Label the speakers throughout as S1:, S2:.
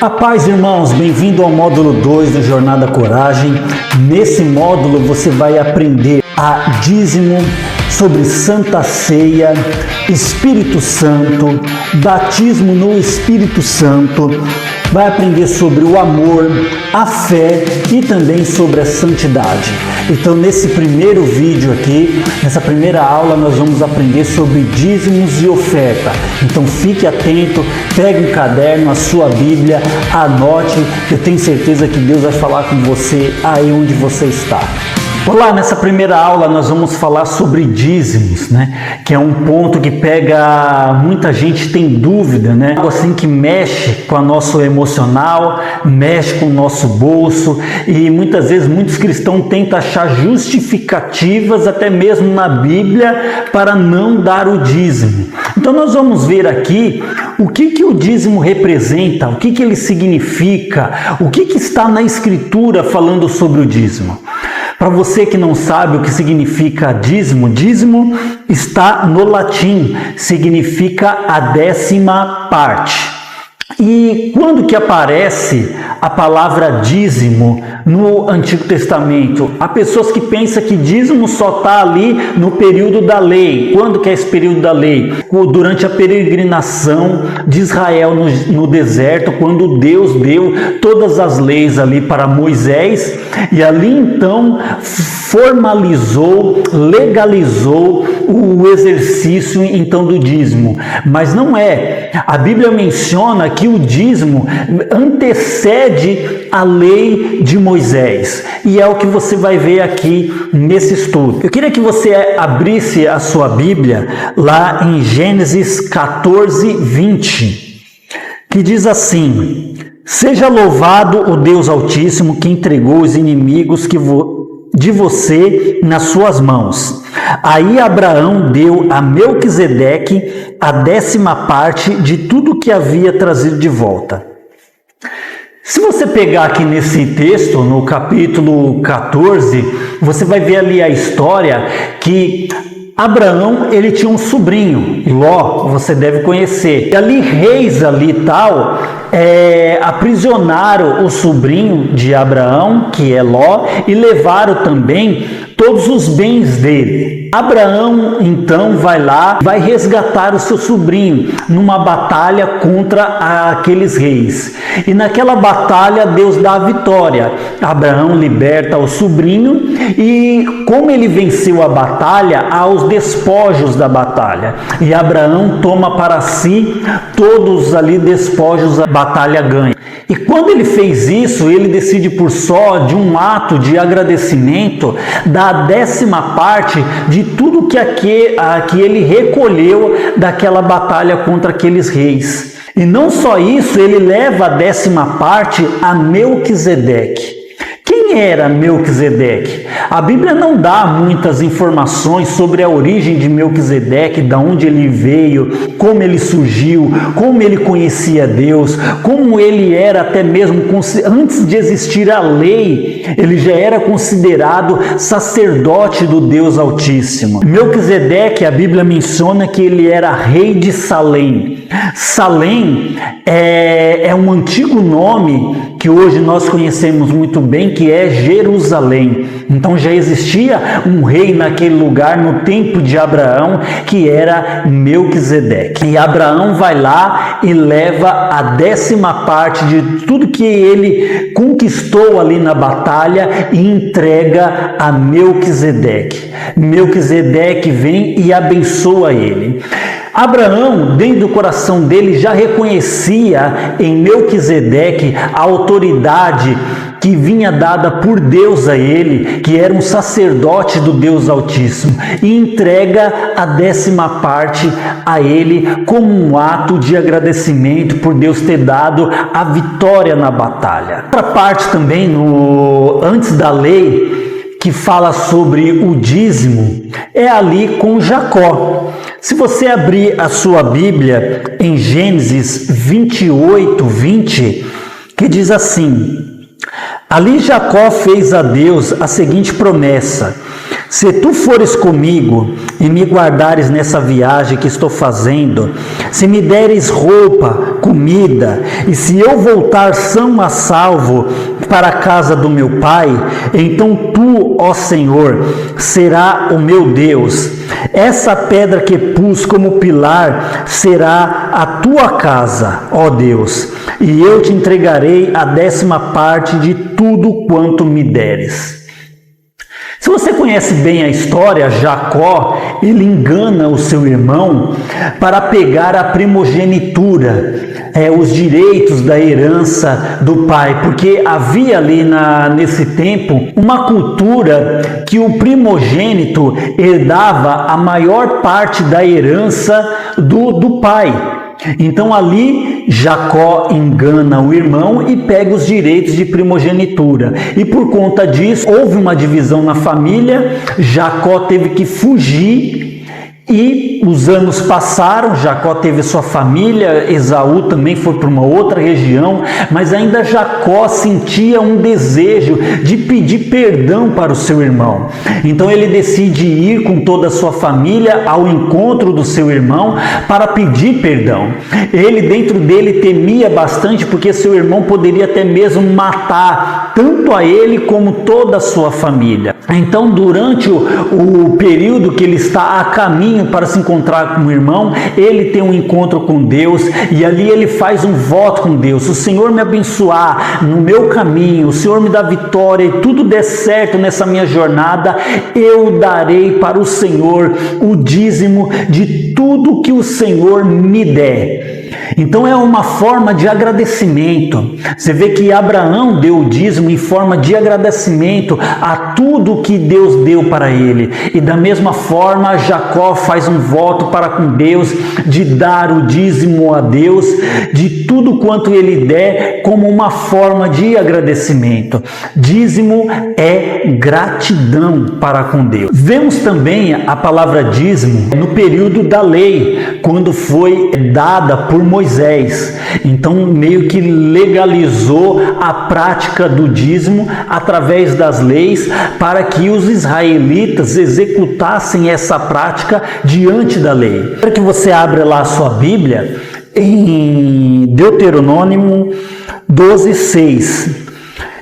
S1: A paz, irmãos, bem-vindo ao módulo 2 do Jornada Coragem. Nesse módulo você vai aprender a dízimo, sobre Santa Ceia, Espírito Santo, batismo no Espírito Santo, vai aprender sobre o amor, a fé e também sobre a santidade. Então, nesse primeiro vídeo aqui, nessa primeira aula, nós vamos aprender sobre dízimos e oferta. Então, fique atento, pegue um caderno, a sua Bíblia, anote, eu tenho certeza que Deus vai falar com você aí onde você está. Olá, nessa primeira aula nós vamos falar sobre dízimos, que é um ponto que pega, muita gente tem dúvida, algo assim que mexe com o nosso emocional, mexe com o nosso bolso, e muitas vezes muitos cristãos tentam achar justificativas, até mesmo na Bíblia, para não dar o dízimo. Então nós vamos ver aqui o que o dízimo representa, o que ele significa, o que está na Escritura falando sobre o dízimo. Para você que não sabe o que significa dízimo, dízimo está no latim, significa a 10ª parte. E quando que aparece a palavra dízimo no Antigo Testamento? Há pessoas que pensam que dízimo só está ali no período da lei. Quando que é esse período da lei? Durante a peregrinação de Israel no deserto, quando Deus deu todas as leis ali para Moisés, e ali então formalizou, legalizou o exercício então do dízimo. Mas não é. A Bíblia menciona que o dízimo antecede a lei de Moisés, e é o que você vai ver aqui nesse estudo. Eu queria que você abrisse a sua Bíblia lá em Gênesis 14:20, que diz assim: seja louvado o Deus Altíssimo que entregou os inimigos de você nas suas mãos. Aí Abraão deu a Melquisedeque a 10ª parte de tudo que havia trazido de volta. Se você pegar aqui nesse texto, no capítulo 14, você vai ver ali a história que Abraão, ele tinha um sobrinho, Ló, você deve conhecer. E ali reis ali tal, aprisionaram o sobrinho de Abraão, que é Ló, e levaram também todos os bens dele. Abraão então vai lá, vai resgatar o seu sobrinho numa batalha contra aqueles reis. E naquela batalha Deus dá a vitória. Abraão liberta o sobrinho, e como ele venceu a batalha, há os despojos da batalha. E Abraão toma para si todos ali despojos da batalha ganha. E quando ele fez isso, ele decide por só de um ato de agradecimento dar a 10ª parte de tudo que ele recolheu daquela batalha contra aqueles reis. E não só isso, ele leva a 10ª parte a Melquisedeque. Quem era Melquisedeque? A Bíblia não dá muitas informações sobre a origem de Melquisedeque, de onde ele veio, como ele surgiu, como ele conhecia Deus, como ele era até mesmo, antes de existir a lei, ele já era considerado sacerdote do Deus Altíssimo. Melquisedeque, a Bíblia menciona que ele era rei de Salém. Salém é um antigo nome que hoje nós conhecemos muito bem, que é Jerusalém. Então já existia um rei naquele lugar no tempo de Abraão, que era Melquisedeque. E Abraão vai lá e leva a 10ª parte de tudo que ele conquistou ali na batalha e entrega a Melquisedeque. Melquisedeque vem e abençoa ele. Abraão, dentro do coração dele, já reconhecia em Melquisedeque a autoridade que vinha dada por Deus a ele, que era um sacerdote do Deus Altíssimo, e entrega a 10ª parte a ele como um ato de agradecimento por Deus ter dado a vitória na batalha. Outra parte também, antes da lei, que fala sobre o dízimo, é ali com Jacó. Se você abrir a sua Bíblia em Gênesis 28:20, que diz assim: ali Jacó fez a Deus a seguinte promessa: Se tu fores comigo e me guardares nessa viagem que estou fazendo, se me deres roupa, comida, e se eu voltar são a salvo para a casa do meu pai, então tu, ó Senhor, será o meu Deus. Essa pedra que pus como pilar será a tua casa, ó Deus, e eu te entregarei a 10ª parte de tudo quanto me deres. Se você conhece bem a história, Jacó, ele engana o seu irmão para pegar a primogenitura, os direitos da herança do pai, porque havia ali nesse tempo uma cultura que o primogênito herdava a maior parte da herança do pai. Então ali Jacó engana o irmão e pega os direitos de primogenitura. E por conta disso houve uma divisão na família, Jacó teve que fugir. E os anos passaram, Jacó teve sua família, Esaú também foi para uma outra região, mas ainda Jacó sentia um desejo de pedir perdão para o seu irmão. Então ele decide ir com toda a sua família ao encontro do seu irmão para pedir perdão. Ele dentro dele temia bastante porque seu irmão poderia até mesmo matar tanto a ele como toda a sua família. Então durante o período que ele está a caminho para se encontrar com o irmão, ele tem um encontro com Deus e ali ele faz um voto com Deus: se o Senhor me abençoar no meu caminho, o Senhor me dá vitória e tudo der certo nessa minha jornada, eu darei para o Senhor o dízimo de tudo que o Senhor me der. Então é uma forma de agradecimento. Você vê que Abraão deu o dízimo em forma de agradecimento a tudo que Deus deu para ele. E da mesma forma Jacó faz um voto para com Deus de dar o dízimo a Deus de tudo quanto ele der como uma forma de agradecimento. Dízimo é gratidão para com Deus. Vemos também a palavra dízimo no período da lei, quando foi dada por Moisés. Então meio que legalizou a prática do dízimo através das leis para que os israelitas executassem essa prática diante da lei. Quero que você abra lá a sua Bíblia em Deuteronômio 12:6.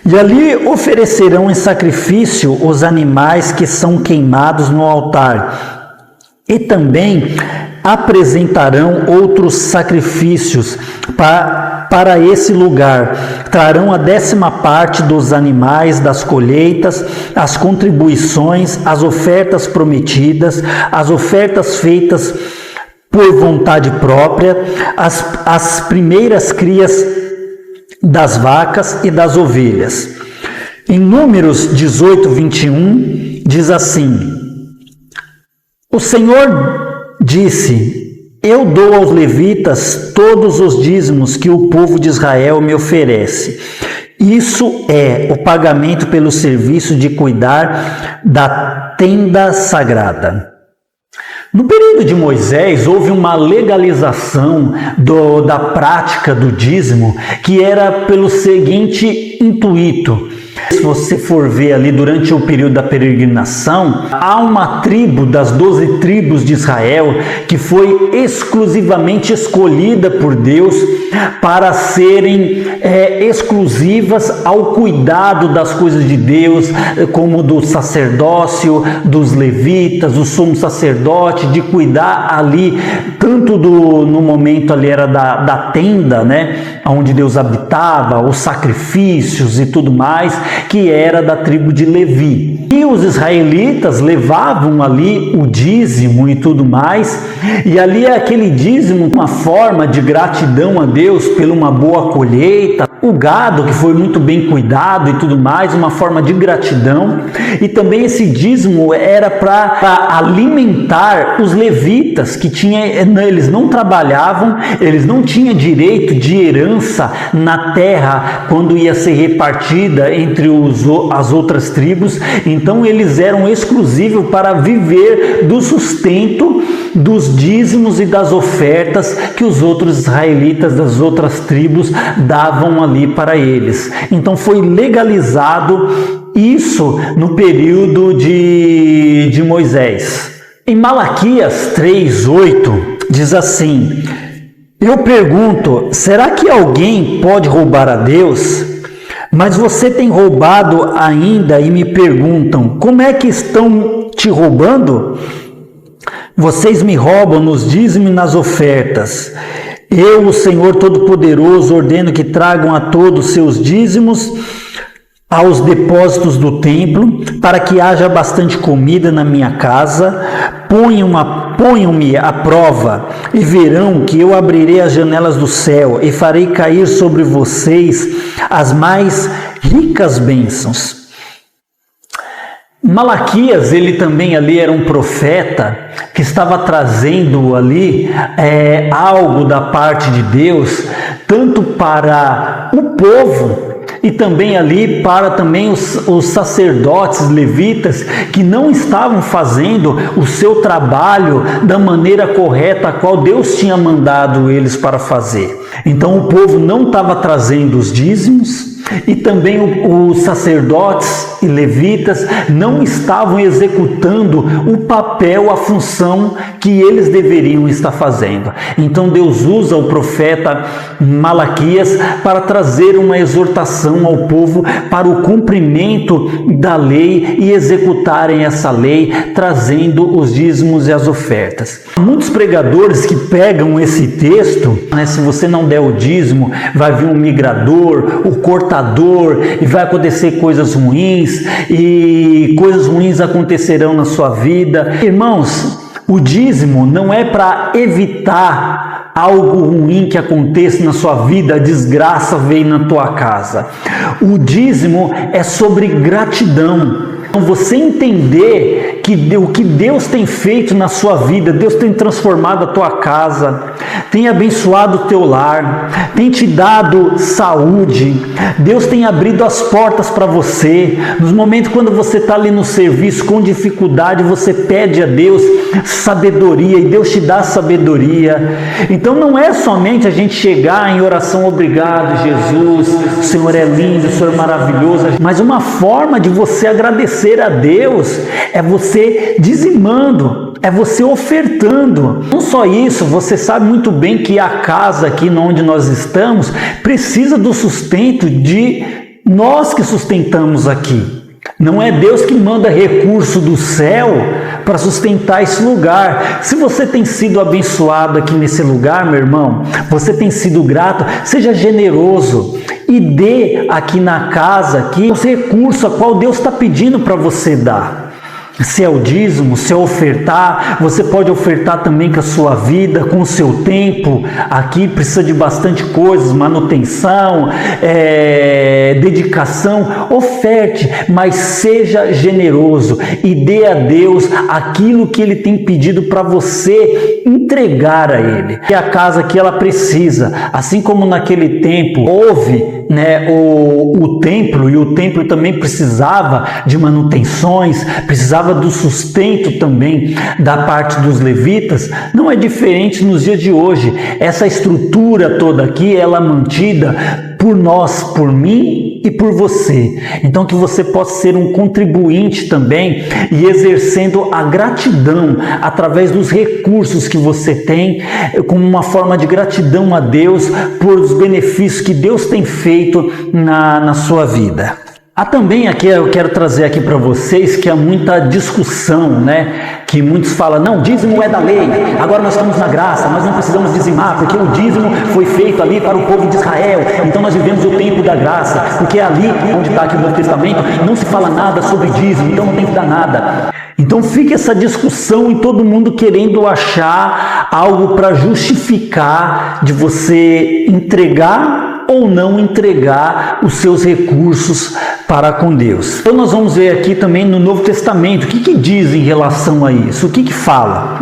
S1: E ali oferecerão em sacrifício os animais que são queimados no altar, e também apresentarão outros sacrifícios para esse lugar. Trarão a 10ª parte dos animais das colheitas, as contribuições, as ofertas prometidas, as ofertas feitas por vontade própria, as primeiras crias das vacas e das ovelhas. Em Números 18:21 diz assim: o Senhor disse: eu dou aos levitas todos os dízimos que o povo de Israel me oferece. Isso é o pagamento pelo serviço de cuidar da tenda sagrada. No período de Moisés, houve uma legalização da prática do dízimo, que era pelo seguinte intuito. Se você for ver ali durante o período da peregrinação, há uma tribo das 12 tribos de Israel que foi exclusivamente escolhida por Deus para serem exclusivas ao cuidado das coisas de Deus, como do sacerdócio, dos levitas, do sumo sacerdote, de cuidar ali, tanto no momento ali era da tenda, né, onde Deus habitava, os sacrifícios e tudo mais, que era da tribo de Levi. E os israelitas levavam ali o dízimo e tudo mais, e ali é aquele dízimo uma forma de gratidão a Deus pela uma boa colheita, o gado que foi muito bem cuidado e tudo mais, uma forma de gratidão. E também esse dízimo era para alimentar os levitas, que eles não trabalhavam, eles não tinham direito de herança na terra quando ia ser repartida entre as outras tribos. Então eles eram exclusivos para viver do sustento dos dízimos e das ofertas que os outros israelitas das outras tribos davam ali para eles. Então foi legalizado isso no período de Moisés. Em Malaquias 3:8 diz assim: eu pergunto, será que alguém pode roubar a Deus? Mas você tem roubado ainda e me perguntam, como é que estão te roubando? Vocês me roubam nos dízimos e nas ofertas. Eu, o Senhor Todo-Poderoso, ordeno que tragam a todos seus dízimos aos depósitos do templo, para que haja bastante comida na minha casa. Ponham-me à prova e verão que eu abrirei as janelas do céu e farei cair sobre vocês as mais ricas bênçãos. Malaquias, ele também ali era um profeta que estava trazendo ali algo da parte de Deus, tanto para o povo e também ali para também os sacerdotes levitas que não estavam fazendo o seu trabalho da maneira correta a qual Deus tinha mandado eles para fazer. Então o povo não estava trazendo os dízimos e também os sacerdotes e levitas não estavam executando o papel, a função que eles deveriam estar fazendo. Então Deus usa o profeta Malaquias para trazer uma exortação ao povo para o cumprimento da lei e executarem essa lei, trazendo os dízimos e as ofertas. Muitos pregadores que pegam esse texto, se você não der o dízimo, vai vir um migrador, o cortador, e vai acontecer coisas ruins, e coisas ruins acontecerão na sua vida. Irmãos, o dízimo não é para evitar algo ruim que aconteça na sua vida, a desgraça veio na tua casa. O dízimo é sobre gratidão. Então você entender que o que Deus tem feito na sua vida, Deus tem transformado a tua casa, tem abençoado o teu lar, tem te dado saúde, Deus tem abrido as portas para você. Nos momentos quando você está ali no serviço com dificuldade, você pede a Deus sabedoria e Deus te dá sabedoria. Então não é somente a gente chegar em oração, obrigado Jesus, o Senhor é lindo, o Senhor é maravilhoso, mas uma forma de você agradecer a Deus é você dizimando, é você ofertando. Não só isso, você sabe muito bem que a casa aqui onde nós estamos precisa do sustento de nós que sustentamos aqui. Não é Deus que manda recurso do céu para sustentar esse lugar. Se você tem sido abençoado aqui nesse lugar, meu irmão, você tem sido grato, seja generoso e dê aqui na casa aqui os recursos a qual Deus está pedindo para você dar. Se é o dízimo, se é ofertar, você pode ofertar também com a sua vida, com o seu tempo. Aqui precisa de bastante coisas, manutenção, dedicação. Oferte, mas seja generoso e dê a Deus aquilo que Ele tem pedido para você entregar a Ele. E a casa que ela precisa, assim como naquele tempo houve o templo, e o templo também precisava de manutenções, precisava do sustento também da parte dos levitas. Não é diferente nos dias de hoje. Essa estrutura toda aqui, ela é mantida por nós, por mim e por você. Então que você possa ser um contribuinte também e exercendo a gratidão através dos recursos que você tem, como uma forma de gratidão a Deus por os benefícios que Deus tem feito na sua vida. Há também aqui, eu quero trazer aqui para vocês que há muita discussão, que muitos falam, não, dízimo é da lei, agora nós estamos na graça, nós não precisamos dizimar, porque o dízimo foi feito ali para o povo de Israel, então nós vivemos o tempo da graça, porque ali onde está aqui o Novo Testamento, não se fala nada sobre dízimo, então não tem que dar nada. Então fica essa discussão e todo mundo querendo achar algo para justificar de você entregar ou não entregar os seus recursos para com Deus. Então nós vamos ver aqui também no Novo Testamento, o que diz em relação a isso, o que fala,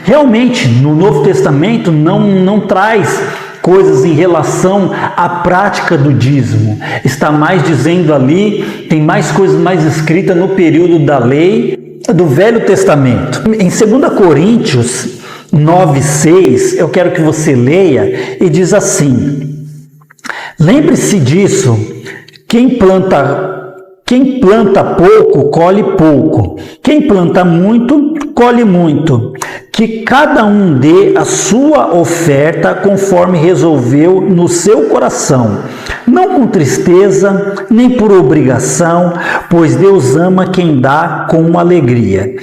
S1: Realmente, no Novo Testamento não traz coisas em relação à prática do dízimo. Está mais dizendo ali, tem mais coisas mais escritas no período da lei do Velho Testamento. Em 2 Coríntios 9:6, eu quero que você leia, e diz assim: lembre-se disso, quem planta Quem planta pouco, colhe pouco. Quem planta muito, colhe muito. Que cada um dê a sua oferta conforme resolveu no seu coração, não com tristeza, nem por obrigação, pois Deus ama quem dá com alegria.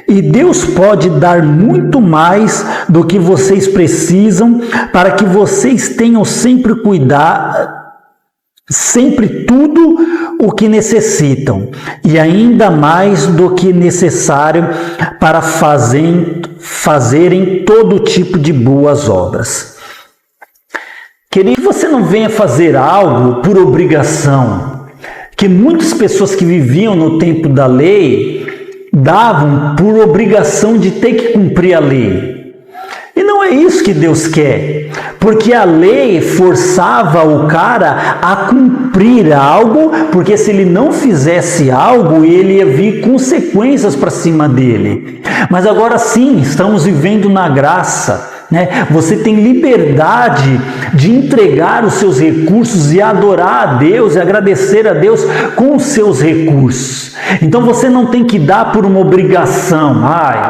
S1: E Deus pode dar muito mais do que vocês precisam, para que vocês tenham sempre tudo o que necessitam, e ainda mais do que necessário para fazerem todo tipo de boas obras. Querido, que você não venha fazer algo por obrigação, que muitas pessoas que viviam no tempo da lei davam por obrigação de ter que cumprir a lei. E não é isso que Deus quer, porque a lei forçava o cara a cumprir algo, porque se ele não fizesse algo, ele ia vir consequências para cima dele. Mas agora sim, estamos vivendo na graça. Você tem liberdade de entregar os seus recursos e adorar a Deus e agradecer a Deus com os seus recursos. Então você não tem que dar por uma obrigação.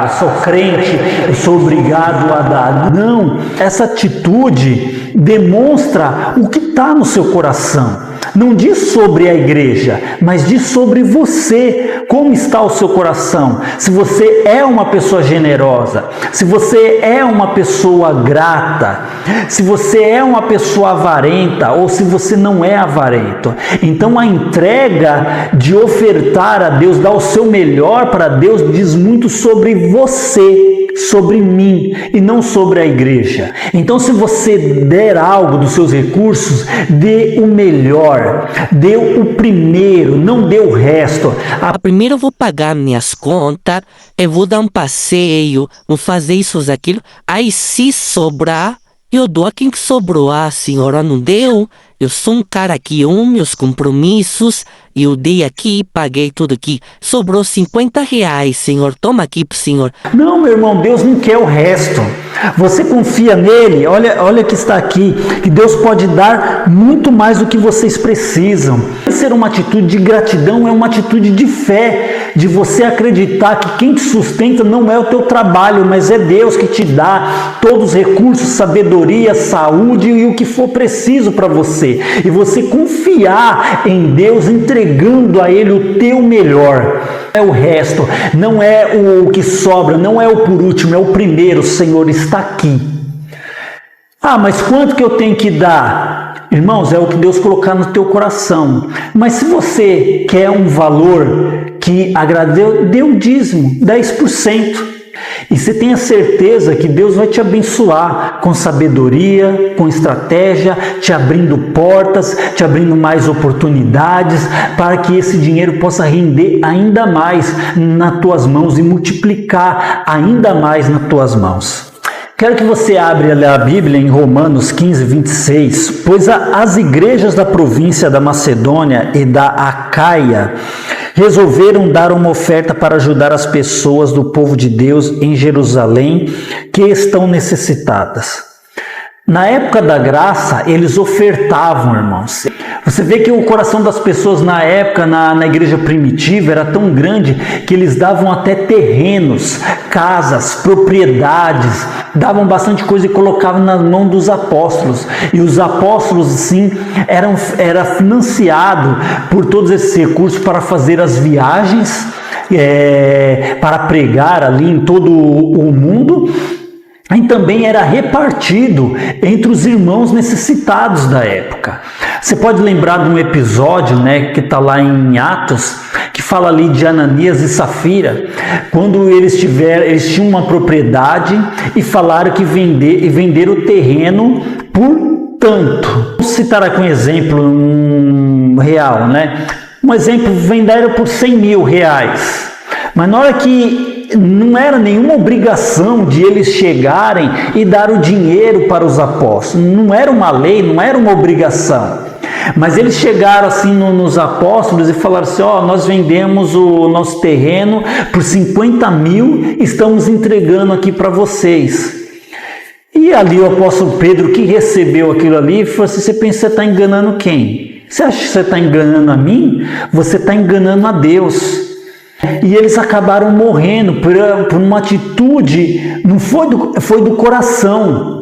S1: Eu sou crente, eu sou obrigado a dar. Não, essa atitude demonstra o que está no seu coração. Não diz sobre a igreja, mas diz sobre você, como está o seu coração. Se você é uma pessoa generosa, se você é uma pessoa grata, se você é uma pessoa avarenta ou se você não é avarento. Então a entrega de ofertar a Deus, dar o seu melhor para Deus, diz muito sobre você, sobre mim e não sobre a igreja. Então se você der algo dos seus recursos, dê o melhor. Dê o primeiro, não dê o resto.
S2: Primeiro eu vou pagar minhas contas, eu vou dar um passeio, vou fazer isso, aquilo. Aí se sobrar, eu dou a quem sobrou. A senhora não deu? Eu sou um cara que amo meus compromissos, eu dei aqui, paguei tudo aqui. Sobrou R$50, senhor, toma aqui pro senhor.
S1: Não, meu irmão, Deus não quer o resto. Você confia nele, olha que está aqui, que Deus pode dar muito mais do que vocês precisam. Ser uma atitude de gratidão é uma atitude de fé, de você acreditar que quem te sustenta não é o teu trabalho, mas é Deus que te dá todos os recursos, sabedoria, saúde e o que for preciso para você. E você confiar em Deus, entregando a Ele o teu melhor. Não é o resto, não é o que sobra, não é o por último, é o primeiro. O Senhor está aqui. Mas quanto que eu tenho que dar? Irmãos, é o que Deus colocar no teu coração. Mas se você quer um valor que agrade, dê um dízimo, 10%. E você tenha certeza que Deus vai te abençoar com sabedoria, com estratégia, te abrindo portas, te abrindo mais oportunidades, para que esse dinheiro possa render ainda mais nas tuas mãos e multiplicar ainda mais nas tuas mãos. Quero que você abra a Bíblia em Romanos 15, 26, pois as igrejas da província da Macedônia e da Acaia resolveram dar uma oferta para ajudar as pessoas do povo de Deus em Jerusalém que estão necessitadas. Na época da graça, eles ofertavam, irmãos. Você vê que o coração das pessoas na época, na igreja primitiva, era tão grande que eles davam até terrenos, casas, propriedades, davam bastante coisa e colocavam na mão dos apóstolos. E os apóstolos, sim, era financiado por todos esses recursos para fazer as viagens, para pregar ali em todo o mundo. E também era repartido entre os irmãos necessitados da época. Você pode lembrar de um episódio, que está lá em Atos, que fala ali de Ananias e Safira, quando eles tinham uma propriedade e falaram que venderam o terreno por tanto. Vamos citar aqui um exemplo real, Um exemplo, venderam por R$100.000. Mas na hora que não era nenhuma obrigação de eles chegarem e dar o dinheiro para os apóstolos, não era uma lei, não era uma obrigação. Mas eles chegaram assim nos apóstolos e falaram assim: nós vendemos o nosso terreno por 50.000, estamos entregando aqui para vocês. E ali o apóstolo Pedro, que recebeu aquilo ali, falou assim: você pensa que você está enganando quem? Você acha que você está enganando a mim? Você está enganando a Deus. E eles acabaram morrendo por uma atitude, não foi do coração.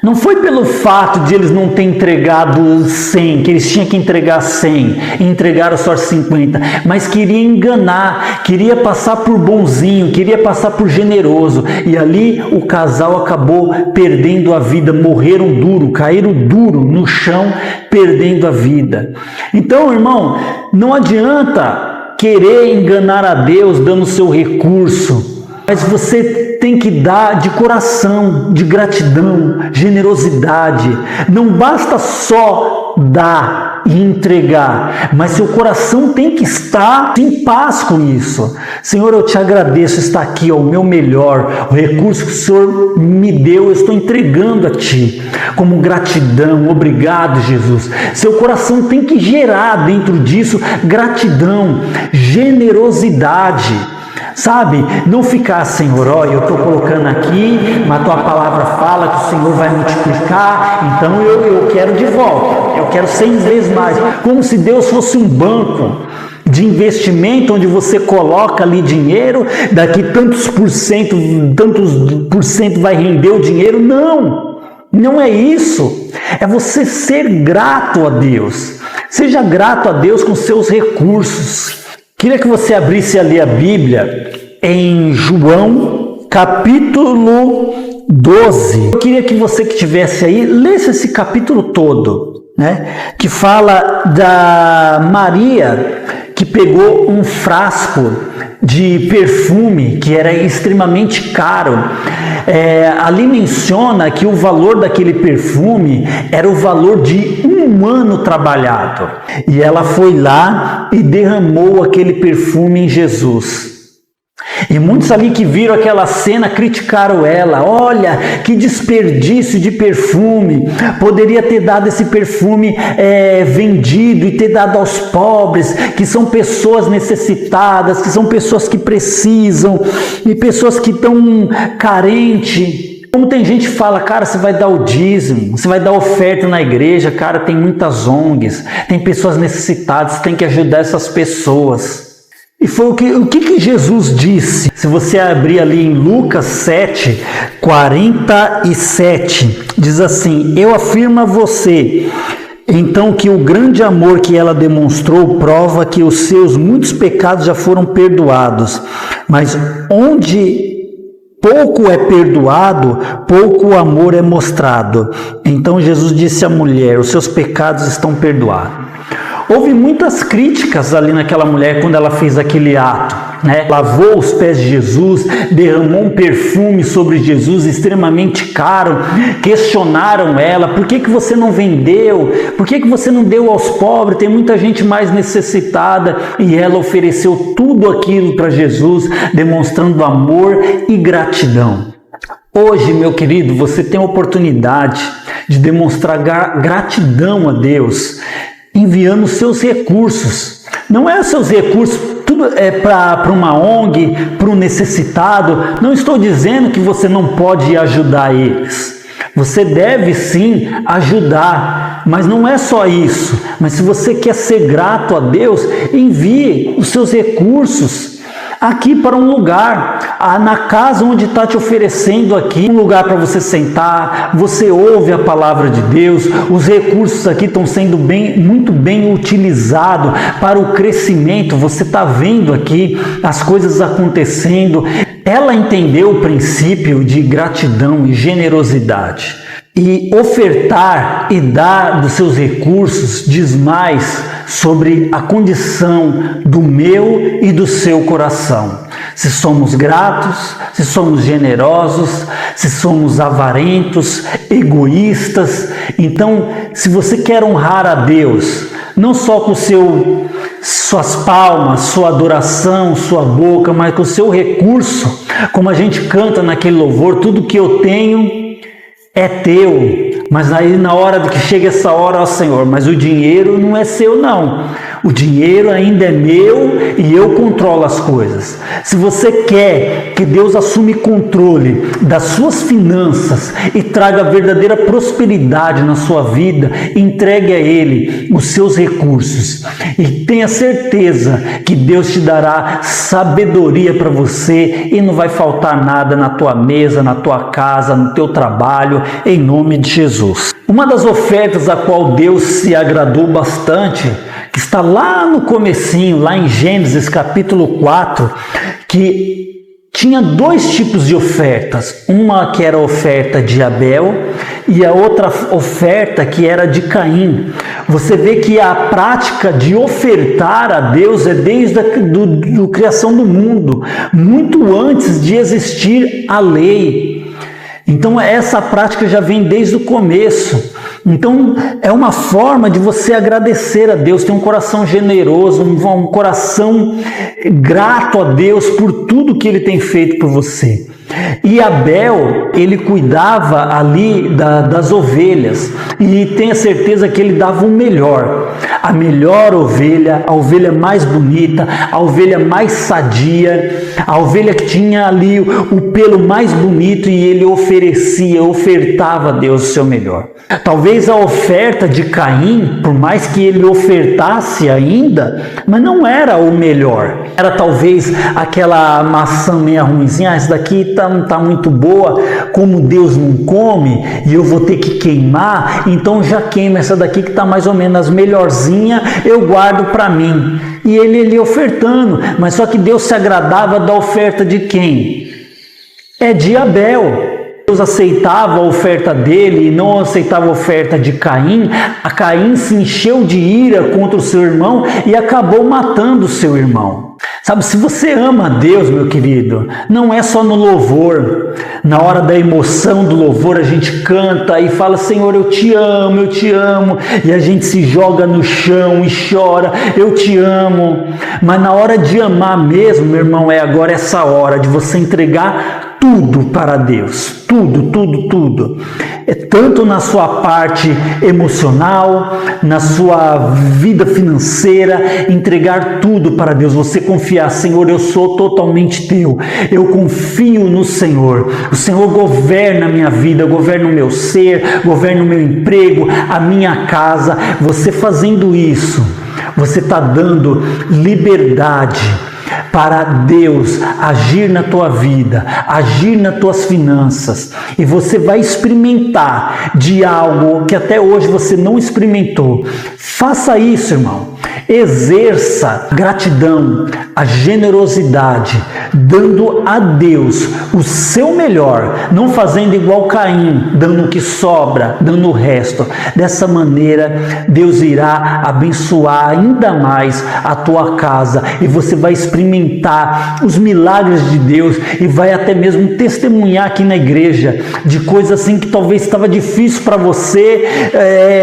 S1: Não foi pelo fato de eles não terem entregado 100, que eles tinham que entregar 100 e entregaram só 50, mas queria enganar, queria passar por bonzinho, queria passar por generoso. E ali o casal acabou perdendo a vida, morreram duro, caíram duro no chão, perdendo a vida. Então, irmão, não adianta querer enganar a Deus dando seu recurso, mas você tem que dar de coração, de gratidão, generosidade. Não basta só dar e entregar, mas seu coração tem que estar em paz com isso. Senhor, eu te agradeço, está aqui, ó, o meu melhor, o recurso que o Senhor me deu, eu estou entregando a Ti, como gratidão. Obrigado, Jesus. Seu coração tem que gerar dentro disso gratidão, generosidade. Sabe, não ficar, Senhor, ó, eu estou colocando aqui, mas a tua palavra fala que o Senhor vai multiplicar, então eu quero de volta, eu quero 100 vezes mais, como se Deus fosse um banco de investimento, onde você coloca ali dinheiro, daqui tantos por cento vai render o dinheiro. Não é isso, é você ser grato a Deus, seja grato a Deus com seus recursos. Queria que você abrisse ali a Bíblia em João, capítulo 12. Eu queria que você que estivesse aí, lesse esse capítulo todo, né? Que fala da Maria que pegou um frasco de perfume que era extremamente caro. Ali menciona que o valor daquele perfume era o valor de um ano trabalhado. E ela foi lá e derramou aquele perfume em Jesus. E muitos ali que viram aquela cena criticaram ela. Olha, que desperdício de perfume. Poderia ter dado esse perfume vendido e ter dado aos pobres, que são pessoas necessitadas, que são pessoas que precisam e pessoas que estão carentes. Como tem gente que fala, cara, você vai dar o dízimo, você vai dar oferta na igreja, cara, tem muitas ONGs, tem pessoas necessitadas, você tem que ajudar essas pessoas. E foi o que Jesus disse. Se você abrir ali em Lucas 7, 47, diz assim: eu afirmo a você, então, que o grande amor que ela demonstrou prova que os seus muitos pecados já foram perdoados. Mas onde pouco é perdoado, pouco amor é mostrado. Então Jesus disse à mulher: os seus pecados estão perdoados. Houve muitas críticas ali naquela mulher quando ela fez aquele ato, né? Lavou os pés de Jesus, derramou um perfume sobre Jesus extremamente caro, questionaram ela: por que você não vendeu? Por que você não deu aos pobres? Tem muita gente mais necessitada. E ela ofereceu tudo aquilo para Jesus, demonstrando amor e gratidão. Hoje, meu querido, você tem a oportunidade de demonstrar gratidão a Deus, enviando seus recursos. Não é seus recursos, tudo é para uma ONG, para um necessitado. Não estou dizendo que você não pode ajudar eles. Você deve sim ajudar, mas não é só isso. Mas se você quer ser grato a Deus, envie os seus recursos aqui para um lugar, na casa onde está te oferecendo aqui, um lugar para você sentar, você ouve a palavra de Deus, os recursos aqui estão sendo muito bem utilizados para o crescimento, você está vendo aqui as coisas acontecendo. Ela entendeu o princípio de gratidão e generosidade. E ofertar e dar dos seus recursos diz mais sobre a condição do meu e do seu coração. Se somos gratos, se somos generosos, se somos avarentos, egoístas. Então, se você quer honrar a Deus, não só com suas palmas, sua adoração, sua boca, mas com o seu recurso, como a gente canta naquele louvor: tudo que eu tenho é teu. Mas aí na hora que chega essa hora, ó Senhor, mas o dinheiro não é seu não. O dinheiro ainda é meu e eu controlo as coisas. Se você quer que Deus assuma controle das suas finanças e traga verdadeira prosperidade na sua vida, entregue a Ele os seus recursos e tenha certeza que Deus te dará sabedoria para você e não vai faltar nada na tua mesa, na tua casa, no teu trabalho, em nome de Jesus. Uma das ofertas a qual Deus se agradou bastante, que está lá no comecinho, lá em Gênesis capítulo 4, que tinha dois tipos de ofertas, uma que era a oferta de Abel e a outra oferta que era de Caim. Você vê que a prática de ofertar a Deus é desde a criação do mundo, muito antes de existir a lei. Então essa prática já vem desde o começo. Então é uma forma de você agradecer a Deus, ter um coração generoso, um coração grato a Deus por tudo que Ele tem feito por você. E Abel, ele cuidava ali das ovelhas e tenha certeza que ele dava o melhor, a melhor ovelha, a ovelha mais bonita, a ovelha mais sadia, a ovelha que tinha ali o pelo mais bonito, e ele ofertava a Deus o seu melhor. Talvez a oferta de Caim, por mais que ele ofertasse ainda, mas não era o melhor. Era talvez aquela maçã meia ruimzinha, essa daqui não está muito boa, como Deus não come e eu vou ter que queimar, então já queima essa daqui que está mais ou menos melhorzinha, eu guardo para mim. E ele ofertando, mas só que Deus se agradava da oferta de quem? É de Abel. Deus aceitava a oferta dele e não aceitava a oferta de Caim. A Caim se encheu de ira contra o seu irmão e acabou matando o seu irmão. Sabe, se você ama a Deus, meu querido, não é só no louvor. Na hora da emoção do louvor a gente canta e fala: Senhor, eu te amo, e a gente se joga no chão e chora, eu te amo. Mas na hora de amar mesmo, meu irmão, é agora essa hora de você entregar tudo para Deus, tudo. É tanto na sua parte emocional, na sua vida financeira, entregar tudo para Deus. Você confiar: Senhor, eu sou totalmente teu, eu confio no Senhor. O Senhor governa a minha vida, governa o meu ser, governa o meu emprego, a minha casa. Você fazendo isso, você está dando liberdade para Deus agir na tua vida, agir nas tuas finanças, e você vai experimentar de algo que até hoje você não experimentou. Faça isso, irmão. Exerça gratidão, a generosidade, dando a Deus o seu melhor, não fazendo igual Caim, dando o que sobra, dando o resto. Dessa maneira, Deus irá abençoar ainda mais a tua casa e você vai experimentar os milagres de Deus e vai até mesmo testemunhar aqui na igreja de coisas assim que talvez estava difícil para você,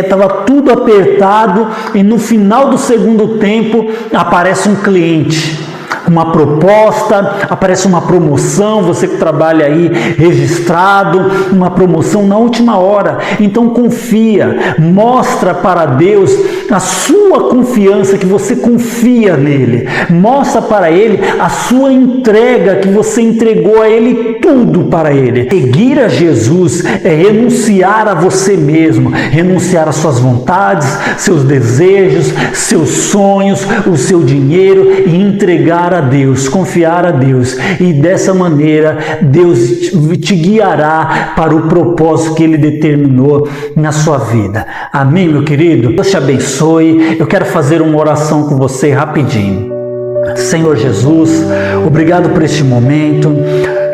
S1: estava tudo apertado, e no final do segundo tempo aparece um cliente, uma proposta, aparece uma promoção, você que trabalha aí registrado, uma promoção na última hora. Então confia, mostra para Deus a sua confiança, que você confia nele, mostra para ele a sua entrega, que você entregou a ele tudo para ele. Seguir a Jesus é renunciar a você mesmo, renunciar às suas vontades, seus desejos, seus sonhos, o seu dinheiro, e entregar a Deus, confiar a Deus, e dessa maneira Deus te guiará para o propósito que Ele determinou na sua vida. Amém, meu querido? Deus te abençoe. Eu quero fazer uma oração com você rapidinho. Senhor Jesus, obrigado por este momento.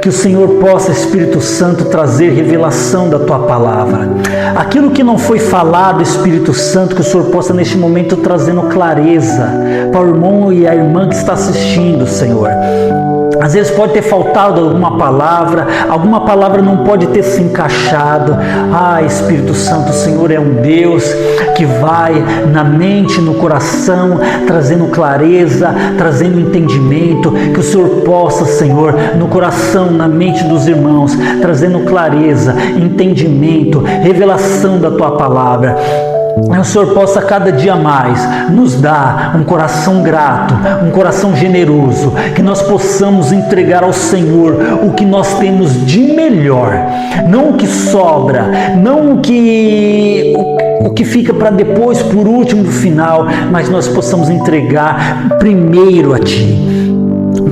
S1: Que o Senhor possa, Espírito Santo, trazer revelação da Tua Palavra. Aquilo que não foi falado, Espírito Santo, que o Senhor possa neste momento trazendo clareza para o irmão e a irmã que está assistindo, Senhor. Às vezes pode ter faltado alguma palavra não pode ter se encaixado. Espírito Santo, o Senhor é um Deus que vai na mente, no coração, trazendo clareza, trazendo entendimento. Que o Senhor possa, Senhor, no coração, na mente dos irmãos, trazendo clareza, entendimento, revelação da Tua Palavra. o Senhor possa cada dia mais nos dar um coração grato, um coração generoso, que nós possamos entregar ao Senhor o que nós temos de melhor, não o que sobra, não o que fica para depois, por último, no final, mas nós possamos entregar primeiro a Ti,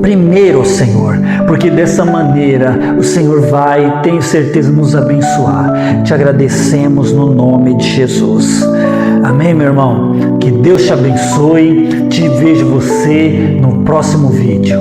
S1: primeiro ao Senhor, porque dessa maneira o Senhor vai, tenho certeza, nos abençoar. Te agradecemos no nome de Jesus. Amém, meu irmão? Que Deus te abençoe. Te vejo você no próximo vídeo.